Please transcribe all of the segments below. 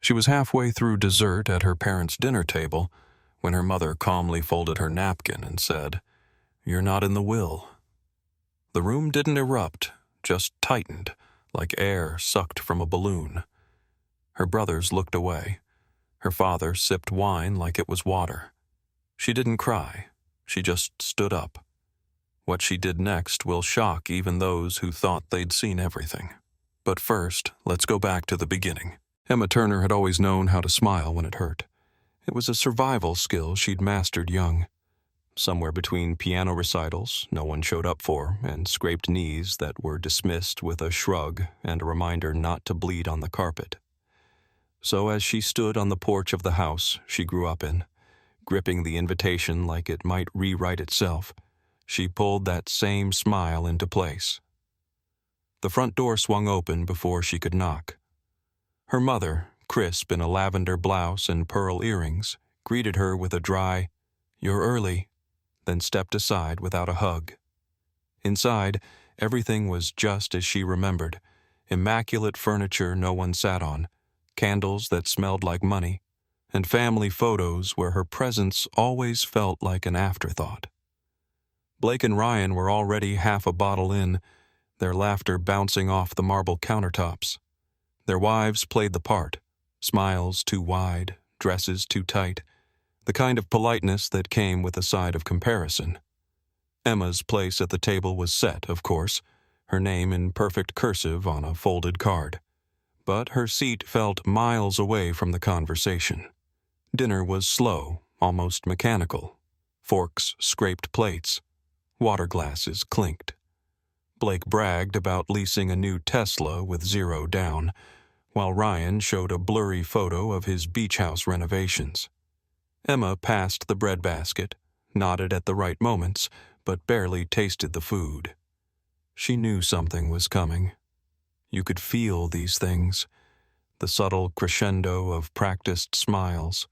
She was halfway through dessert at her parents' dinner table when her mother calmly folded her napkin and said, "You're not in the will." The room didn't erupt, just tightened, like air sucked from a balloon. Her brothers looked away. Her father sipped wine like it was water. She didn't cry. She just stood up. What she did next will shock even those who thought they'd seen everything. But first, let's go back to the beginning. Emma Turner had always known how to smile when it hurt. It was a survival skill she'd mastered young. Somewhere between piano recitals no one showed up for and scraped knees that were dismissed with a shrug and a reminder not to bleed on the carpet. So as she stood on the porch of the house she grew up in, gripping the invitation like it might rewrite itself, she pulled that same smile into place. The front door swung open before she could knock. Her mother, crisp in a lavender blouse and pearl earrings, greeted her with a dry, "You're early," then stepped aside without a hug. Inside, everything was just as she remembered: immaculate furniture no one sat on, candles that smelled like money, and family photos where her presence always felt like an afterthought. Blake and Ryan were already half a bottle in, their laughter bouncing off the marble countertops. Their wives played the part, smiles too wide, dresses too tight, the kind of politeness that came with a side of comparison. Emma's place at the table was set, of course, her name in perfect cursive on a folded card. But her seat felt miles away from the conversation. Dinner was slow, almost mechanical. Forks scraped plates. Water glasses clinked. Blake bragged about leasing a new Tesla with 0 down, while Ryan showed a blurry photo of his beach house renovations. Emma passed the breadbasket, nodded at the right moments, but barely tasted the food. She knew something was coming. You could feel these things, the subtle crescendo of practiced smiles,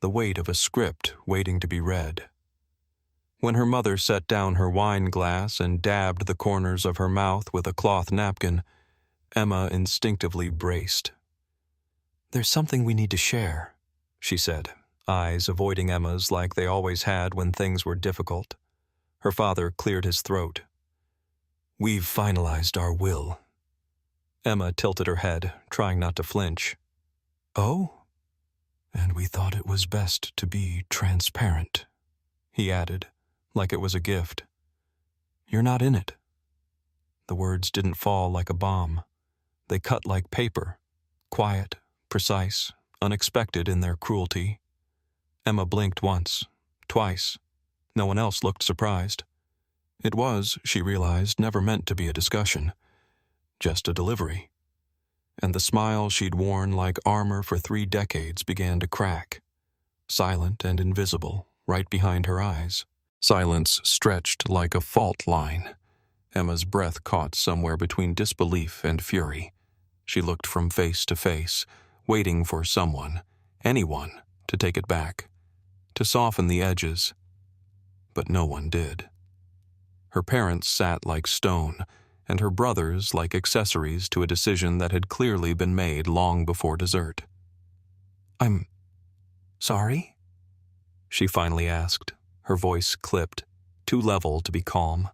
the weight of a script waiting to be read. When her mother set down her wine glass and dabbed the corners of her mouth with a cloth napkin, Emma instinctively braced. "There's something we need to share," she said, eyes avoiding Emma's like they always had when things were difficult. Her father cleared his throat. "We've finalized our will." Emma tilted her head, trying not to flinch. "Oh?" "And we thought it was best to be transparent," he added, like it was a gift. "You're not in it." The words didn't fall like a bomb. They cut like paper, quiet, precise, unexpected in their cruelty. Emma blinked once, twice. No one else looked surprised. It was, she realized, never meant to be a discussion, just a delivery. And the smile she'd worn like armor for 3 decades began to crack, silent and invisible, right behind her eyes. Silence stretched like a fault line. Emma's breath caught somewhere between disbelief and fury. She looked from face to face, waiting for someone, anyone, to take it back, to soften the edges. But no one did. Her parents sat like stone, and her brothers like accessories to a decision that had clearly been made long before dessert. "I'm sorry?" she finally asked, her voice clipped, too level to be calm.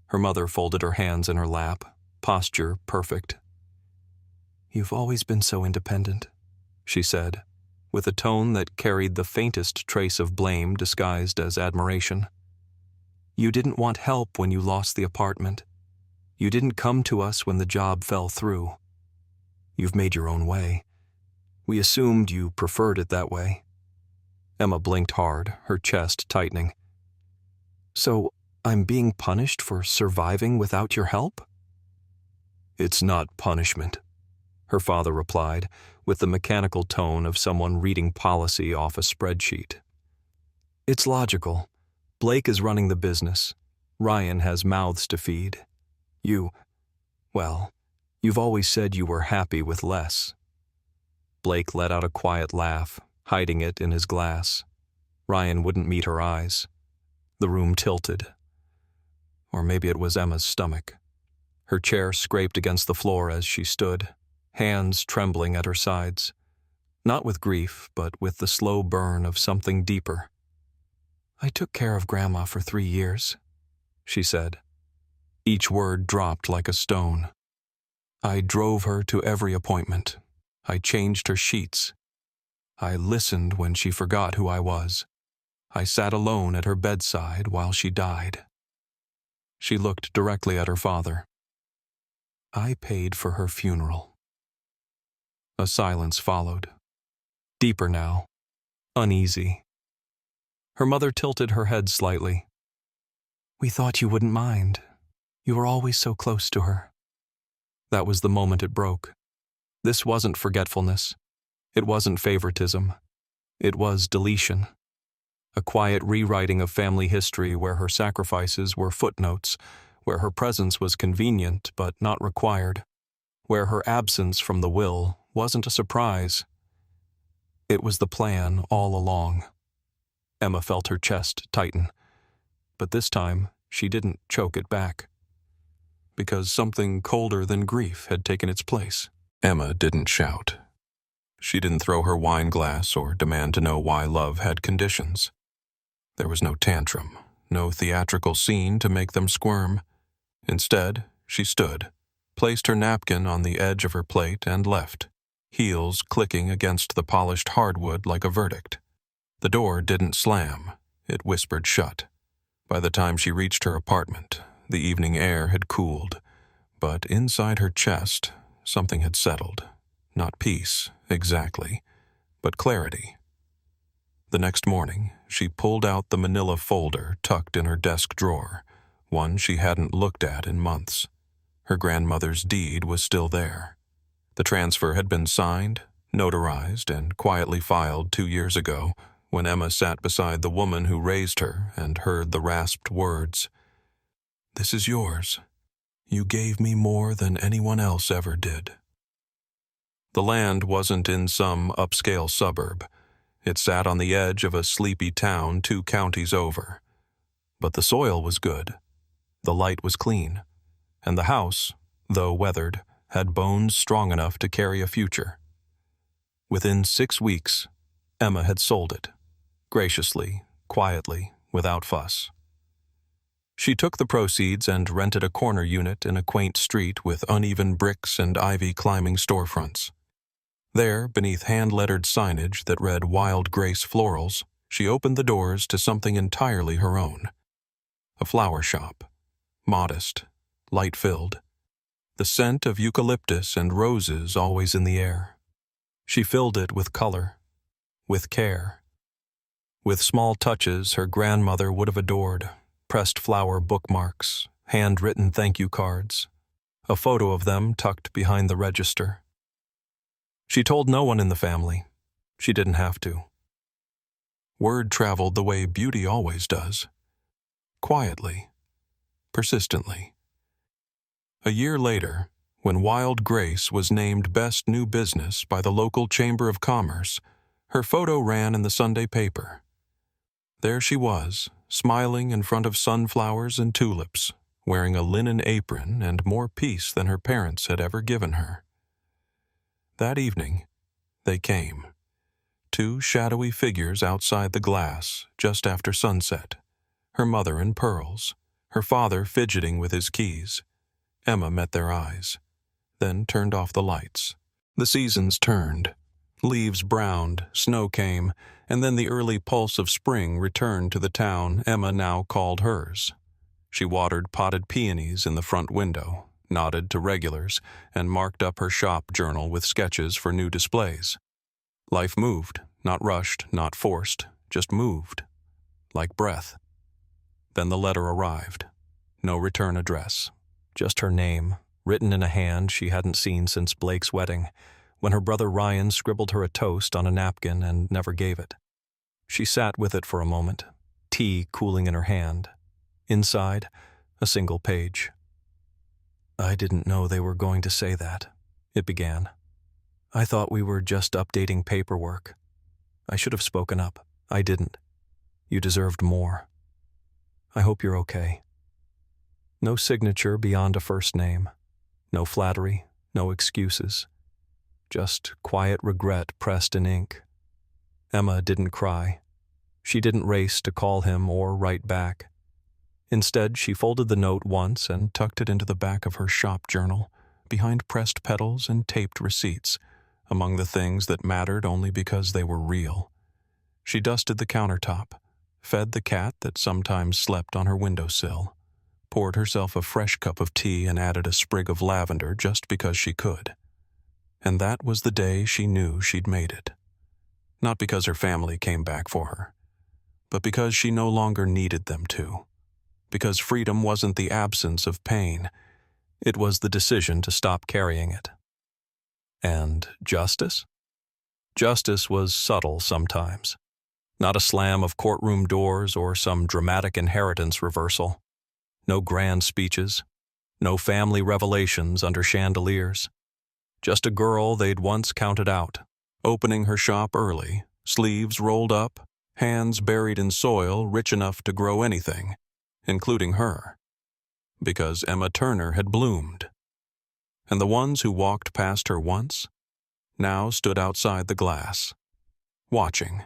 Her mother folded her hands in her lap, posture perfect. "You've always been so independent," she said, with a tone that carried the faintest trace of blame disguised as admiration. "You didn't want help when you lost the apartment. You didn't come to us when the job fell through. You've made your own way. We assumed you preferred it that way." Emma blinked hard, her chest tightening. "So I'm being punished for surviving without your help?" "It's not punishment," her father replied, with the mechanical tone of someone reading policy off a spreadsheet. "It's logical. Blake is running the business. Ryan has mouths to feed. You've always said you were happy with less." Blake let out a quiet laugh, hiding it in his glass. Ryan wouldn't meet her eyes. The room tilted. Or maybe it was Emma's stomach. Her chair scraped against the floor as she stood, hands trembling at her sides. Not with grief, but with the slow burn of something deeper. "I took care of Grandma for 3 years," she said. Each word dropped like a stone. "I drove her to every appointment. I changed her sheets. I listened when she forgot who I was. I sat alone at her bedside while she died." She looked directly at her father. "I paid for her funeral." A silence followed. Deeper now. Uneasy. Her mother tilted her head slightly. "We thought you wouldn't mind. You were always so close to her." That was the moment it broke. This wasn't forgetfulness. It wasn't favoritism. It was deletion. A quiet rewriting of family history where her sacrifices were footnotes, where her presence was convenient but not required, where her absence from the will wasn't a surprise. It was the plan all along. Emma felt her chest tighten, but this time she didn't choke it back. Because something colder than grief had taken its place. Emma didn't shout. She didn't throw her wine glass or demand to know why love had conditions. There was no tantrum, no theatrical scene to make them squirm. Instead, she stood, placed her napkin on the edge of her plate, and left, heels clicking against the polished hardwood like a verdict. The door didn't slam, it whispered shut. By the time she reached her apartment, the evening air had cooled, but inside her chest, something had settled. Not peace, exactly, but clarity. The next morning, she pulled out the manila folder tucked in her desk drawer, one she hadn't looked at in months. Her grandmother's deed was still there. The transfer had been signed, notarized, and quietly filed 2 years ago when Emma sat beside the woman who raised her and heard the rasped words, "This is yours. You gave me more than anyone else ever did." The land wasn't in some upscale suburb. It sat on the edge of a sleepy town 2 counties over. But the soil was good. The light was clean. And the house, though weathered, had bones strong enough to carry a future. Within 6 weeks, Emma had sold it. Graciously, quietly, without fuss. She took the proceeds and rented a corner unit in a quaint street with uneven bricks and ivy-climbing storefronts. There, beneath hand-lettered signage that read Wild Grace Florals, she opened the doors to something entirely her own. A flower shop. Modest, light-filled. The scent of eucalyptus and roses always in the air. She filled it with color, with care. With small touches her grandmother would have adored. Pressed flower bookmarks, handwritten thank you cards, a photo of them tucked behind the register. She told no one in the family. She didn't have to. Word traveled the way beauty always does. Quietly. Persistently. A year later, when Wild Grace was named Best New Business by the local Chamber of Commerce, her photo ran in the Sunday paper. There she was, smiling in front of sunflowers and tulips, wearing a linen apron and more peace than her parents had ever given her. That evening, they came. 2 shadowy figures outside the glass, just after sunset. Her mother in pearls, her father fidgeting with his keys. Emma met their eyes, then turned off the lights. The seasons turned. Leaves browned, snow came, and then the early pulse of spring returned to the town Emma now called hers. She watered potted peonies in the front window, nodded to regulars, and marked up her shop journal with sketches for new displays. Life moved, not rushed, not forced, just moved, like breath. Then the letter arrived. No return address. Just her name, written in a hand she hadn't seen since Blake's wedding, when her brother Ryan scribbled her a toast on a napkin and never gave it. She sat with it for a moment, tea cooling in her hand. Inside, a single page. "I didn't know they were going to say that," it began. "I thought we were just updating paperwork. I should have spoken up. I didn't. You deserved more. I hope you're okay." No signature beyond a first name. No flattery, no excuses. just quiet regret pressed in ink. Emma didn't cry. She didn't race to call him or write back. Instead, she folded the note once and tucked it into the back of her shop journal, behind pressed petals and taped receipts, among the things that mattered only because they were real. She dusted the countertop, fed the cat that sometimes slept on her windowsill, poured herself a fresh cup of tea and added a sprig of lavender just because she could. And that was the day she knew she'd made it. Not because her family came back for her, but because she no longer needed them to. Because freedom wasn't the absence of pain, it was the decision to stop carrying it. And justice? Justice was subtle sometimes. Not a slam of courtroom doors or some dramatic inheritance reversal. No grand speeches. No family revelations under chandeliers. Just a girl they'd once counted out, opening her shop early, sleeves rolled up, hands buried in soil rich enough to grow anything, including her. Because Emma Turner had bloomed. And the ones who walked past her once now stood outside the glass, watching.